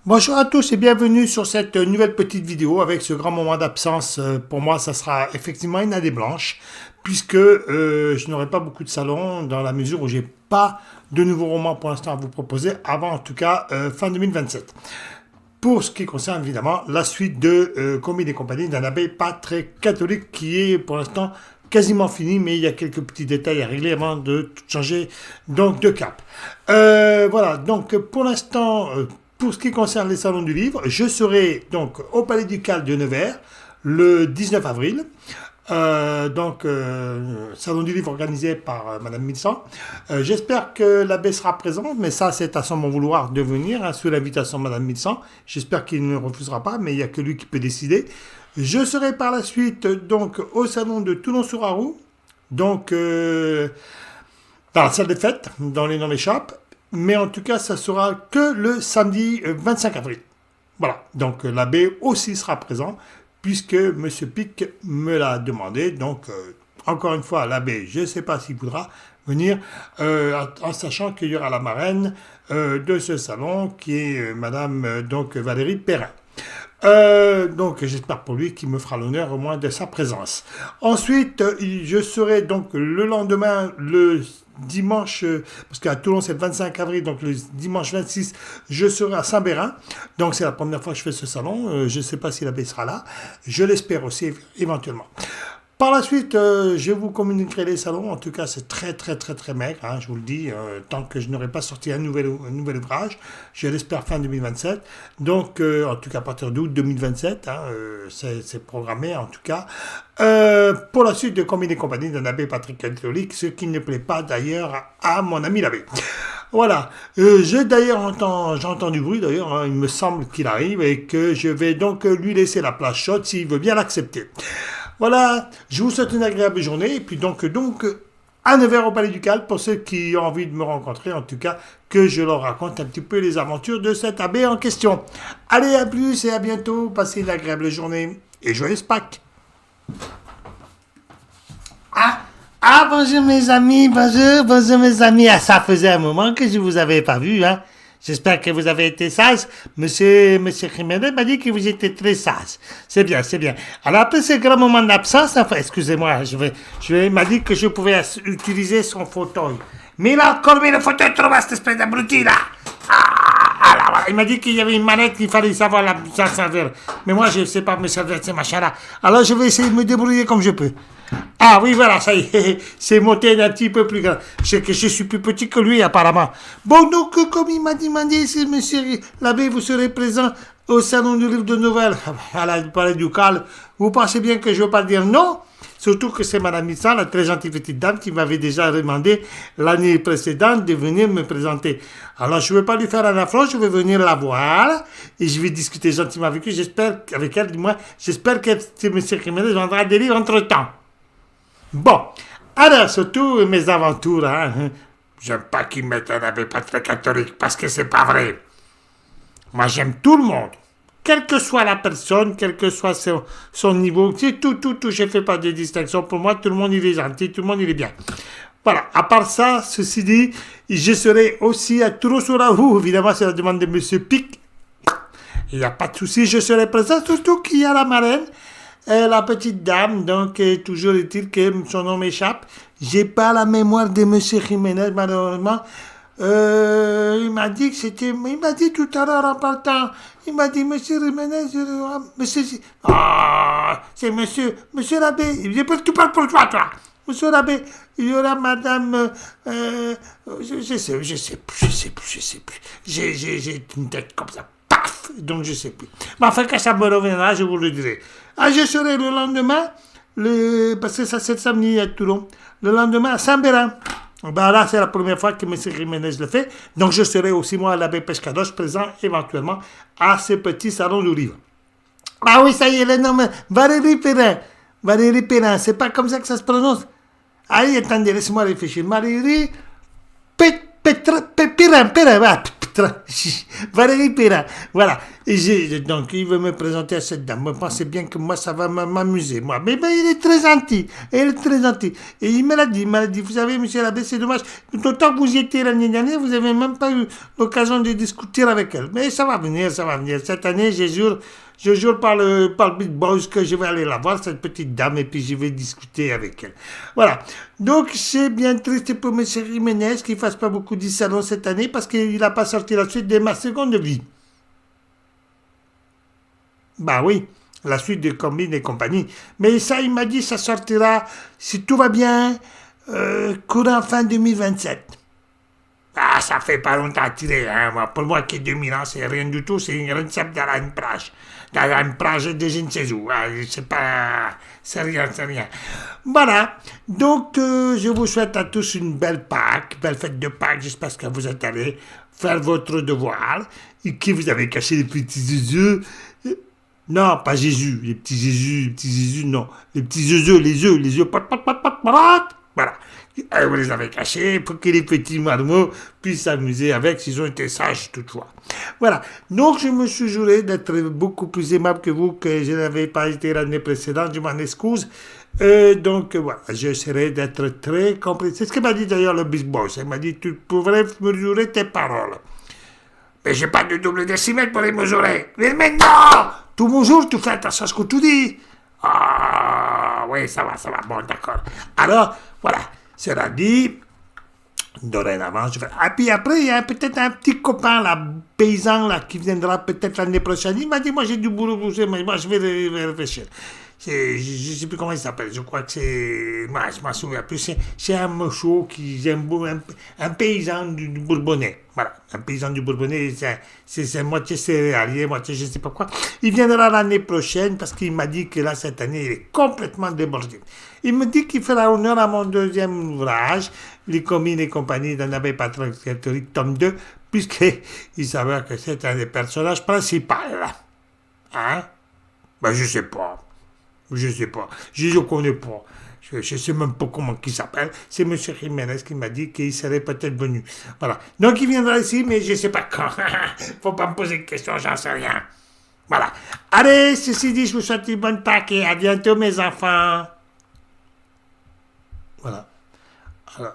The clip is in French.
Bonjour à tous et bienvenue sur cette nouvelle petite vidéo avec ce grand moment d'absence. Pour moi, ça sera effectivement une année blanche puisque je n'aurai pas beaucoup de salons dans la mesure où j'ai pas de nouveaux romans pour l'instant à vous proposer avant en tout cas fin 2027. Pour ce qui concerne évidemment la suite de Combine et compagnie d'un abbé pas très catholique qui est pour l'instant quasiment fini, mais il y a quelques petits détails à régler avant de tout changer donc de cap. Voilà, donc pour l'instant, pour ce qui concerne les salons du livre, je serai donc au Palais Ducal de Nevers le 19 avril. Salon du livre organisé par Madame Milsan. J'espère que l'abbé sera présent, mais ça c'est à son bon vouloir de venir, sous l'invitation de Madame Milsan. J'espère qu'il ne refusera pas, mais il n'y a que lui qui peut décider. Je serai par la suite donc au salon de Toulon-sur-Arroux, donc dans la salle des fêtes, dans les noms m'échappent, mais en tout cas ça sera que le samedi 25 avril. Voilà, donc l'abbé aussi sera présent, puisque M. Pic me l'a demandé. Donc, encore une fois, l'abbé, je ne sais pas s'il voudra venir, en sachant qu'il y aura la marraine de ce salon, qui est Madame Valérie Perrin. Donc, j'espère pour lui qu'il me fera l'honneur au moins de sa présence. Ensuite, je serai donc le lendemain, le dimanche, parce qu'à Toulon c'est le 25 avril, donc le dimanche 26, je serai à Saint-Bérin. Donc c'est la première fois que je fais ce salon. Je ne sais pas si l'abbé sera là. Je l'espère aussi éventuellement. Par la suite, je vous communiquerai les salons. En tout cas, c'est très maigre, hein, je vous le dis, tant que je n'aurai pas sorti un nouvel ouvrage. Je l'espère fin 2027. Donc, en tout cas, à partir d'août 2027, hein, c'est programmé, en tout cas. Pour la suite de Combine et compagnie d'un abbé Patrick catholique, ce qui ne plaît pas d'ailleurs à mon ami l'abbé. Voilà. J'entends du bruit d'ailleurs, hein, il me semble qu'il arrive et que je vais donc lui laisser la place chaude s'il veut bien l'accepter. Voilà, je vous souhaite une agréable journée et puis donc à Nevers au Palais Ducal pour ceux qui ont envie de me rencontrer, en tout cas que je leur raconte un petit peu les aventures de cet abbé en question. Allez, à plus et à bientôt, passez une agréable journée et joyeuse Pâques. Bonjour mes amis, bonjour mes amis. Ah, ça faisait un moment que je vous avais pas vu, hein. J'espère que vous avez été sage. Monsieur Jiménez m'a dit que vous étiez très sage. C'est bien. Alors après ce grand moment d'absence, enfin, excusez-moi, il m'a dit que je pouvais utiliser son fauteuil. Mais il a encore mis le fauteuil trop bas, cette espèce d'abruti là. Il m'a dit qu'il y avait une manette, qu'il fallait savoir la servir. Mais moi, je ne sais pas me servir de ces machins-là. Alors je vais essayer de me débrouiller comme je peux. Ah oui, voilà, ça y est, c'est monté d'un petit peu plus grand. C'est que je suis plus petit que lui, apparemment. Bon, donc, comme il m'a demandé, si monsieur l'abbé, vous serez présent au salon du livre de nouvelles à la Palais Ducal, vous pensez bien que je ne veux pas dire non? Surtout que c'est Madame Milsan, la très gentille petite dame, qui m'avait déjà demandé l'année précédente de venir me présenter. Alors, je ne vais pas lui faire un affront, je vais venir la voir et je vais discuter gentiment avec elle. J'espère que M. Jiménez vendra des livres entre-temps. Bon, alors surtout mes aventures, hein. J'aime pas qu'ils mettent un abbé pas très catholique parce que c'est pas vrai. Moi j'aime tout le monde, quelle que soit la personne, quel que soit son niveau, c'est tout, je fais pas de distinction. Pour moi tout le monde il est gentil, tout le monde il est bien. Voilà, à part ça, ceci dit, je serai aussi à Toulon-sur-Arroux, évidemment c'est la demande de Monsieur Pic. Il n'y a pas de souci, je serai présent, surtout qu'il y a la marraine. La petite dame, donc toujours est-il que son nom m'échappe. J'ai pas la mémoire de Monsieur Jiménez, malheureusement. Il m'a dit tout à l'heure en partant, il m'a dit Monsieur Jiménez, c'est Monsieur l'abbé. Tu parles pour toi. Monsieur l'abbé, il y aura Madame, je sais plus. J'ai une tête comme ça. Donc je sais plus. Mais enfin, quand ça me reviendra, je vous le dirai. Je serai le lendemain, parce que ça c'est le samedi à Toulon, le lendemain à Saint-Bérin. Là, c'est la première fois que M. Jiménez le fait. Donc je serai aussi, moi, à l'abbé Pescados, présent éventuellement à ce petit salon du livre. Ah oui, ça y est, le nom, Valérie Perrin, c'est pas comme ça que ça se prononce. Allez, attendez, laissez-moi réfléchir. Valérie Pétain. Valérie Perrin, voilà. Donc, il veut me présenter à cette dame. Moi, pensez bien que moi, ça va m'amuser, moi. Mais ben, il est très gentil. Il est très gentil. Et il me l'a dit, vous savez, monsieur l'abbé, c'est dommage. Autant que vous y étiez l'année dernière, vous n'avez même pas eu l'occasion de discuter avec elle. Mais ça va venir, ça va venir. Cette année, je jure par le Big Boss que je vais aller la voir, cette petite dame, et puis je vais discuter avec elle. Voilà. Donc, c'est bien triste pour M. Jiménez qu'il ne fasse pas beaucoup de salons cette année parce qu'il n'a pas sorti la suite de Ma Seconde Vie. Bah oui, la suite de Combine et compagnie. Mais ça, il m'a dit, ça sortira, si tout va bien, courant fin 2027. Ah, ça fait pas longtemps à tirer, hein. Pour moi, qui est 2000 ans, c'est rien du tout, c'est une recette dans une plage. Dans une plage de je ne sais où. C'est pas. C'est rien, c'est rien. Voilà. Donc, je vous souhaite à tous une belle Pâques, belle fête de Pâques. J'espère que vous êtes allés faire votre devoir. Et que vous avez caché les petits yeux. Non, pas Jésus, les petits Jésus, non. Les petits les œufs, voilà. Et vous les avez cachés pour que les petits marmots puissent s'amuser avec s'ils ont été sages toutefois. Voilà. Donc, je me suis juré d'être beaucoup plus aimable que vous, que je n'avais pas été l'année précédente, je m'en excuse. Donc, voilà, j'essaierai d'être très compris. C'est ce que m'a dit d'ailleurs le Big Boss. Il m'a dit, tu pourrais mesurer tes paroles. Mais j'ai pas de double décimètre pour les mesurer. Mais non! Tu mesures, tu fais attention à ce que tu dis. Ah, oui, ça va, bon, d'accord. Alors, voilà, cela dit, dorénavant, je fais... Ah, puis après, il y a peut-être un petit copain, là, paysan, là, qui viendra peut-être l'année prochaine. Il m'a dit, moi, j'ai du boulot pour vous, mais moi, je vais réfléchir. Je ne sais plus comment il s'appelle, je crois que c'est... Moi, je m'en souviens plus. C'est un mocho qui... Un paysan du Bourbonnais. Voilà, un paysan du Bourbonnais, c'est moitié céréalier, moitié je ne sais pas quoi. Il viendra l'année prochaine parce qu'il m'a dit que là, cette année, il est complètement débordé. Il me dit qu'il fera honneur à mon deuxième ouvrage, Les Comines et compagnie d'un abbé patron catholique, tome 2, puisqu'il s'avère que c'est un des personnages principaux. Hein? Ben, je sais pas. Je ne connais pas. Je ne sais même pas comment il s'appelle. C'est M. Jiménez qui m'a dit qu'il serait peut-être venu. Voilà. Donc, il viendra ici, mais je ne sais pas quand. Faut pas me poser de questions, j'en sais rien. Voilà. Allez, ceci dit, je vous souhaite une bonne Pâques et à bientôt, mes enfants. Voilà. Alors.